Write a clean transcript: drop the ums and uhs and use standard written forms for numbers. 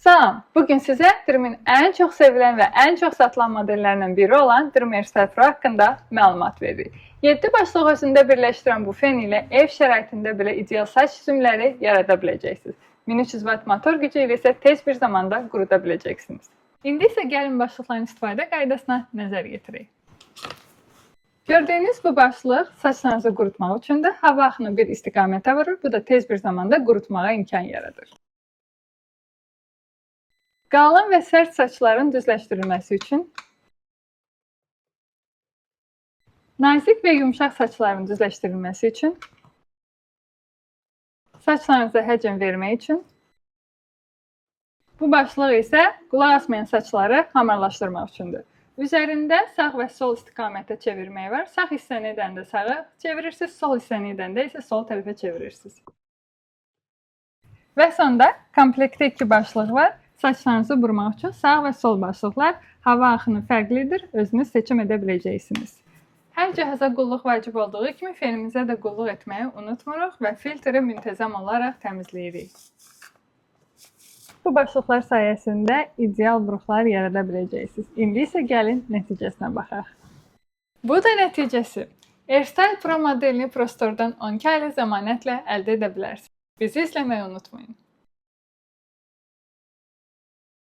Salam, bugün sizə Dream-in ən çox sevilən və ən çox satılan modellərindən biri olan Dream Airstyle Pro haqqında məlumat veririk. 7 başlıq özündə birləşdirən bu fen ilə ev şəraitində belə ideal saç çizimləri yarada biləcəksiniz. 1300 Watt motor gücü ilə isə tez bir zamanda quruda biləcəksiniz. İndi isə gəlin başlıqların istifadə qaydasına nəzər yetirək. Gördüyünüz bu başlıq saçlarınızı qurutmaq üçündür. Hava axını bir istiqamətə vurur, bu da tez bir zamanda qurutmağa imkan yaradır. Qalın və sərt saçların düzləşdirilməsi üçün, nazik və yumşaq saçların düzləşdirilməsi üçün, saçlarınıza həcm vermək üçün, bu başlıq isə qulaq asmayan saçları hamarlaşdırmaq üçündür. Üzərində sağ və sol istiqamətə çevirmək var. Sağ hissəni edəndə sağa çevirirsiniz, sol hissəni edəndə isə sol tərəfə çevirirsiniz. Və sonda komplektdə 2 başlıq var. Saçlarınızı burmaq üçün sağ və sol başlıqlar hava axını fərqlidir, özünüz seçim edə biləcəksiniz. Hər cəhaza qulluq vacib olduğu kimi fenimizə də qulluq etməyi unutmuruq və filtri müntəzəm olaraq təmizləyirik. Bu başlıqlar sayəsində ideal buruqlar yarada biləcəksiniz. İndi isə gəlin nəticəsinə baxaq. Bu da nəticəsi. Airstyle Pro modelini Pro Store-dan 12 aylıq zəmanətlə əldə edə bilərsiniz. Bizi izləməyi unutmayın.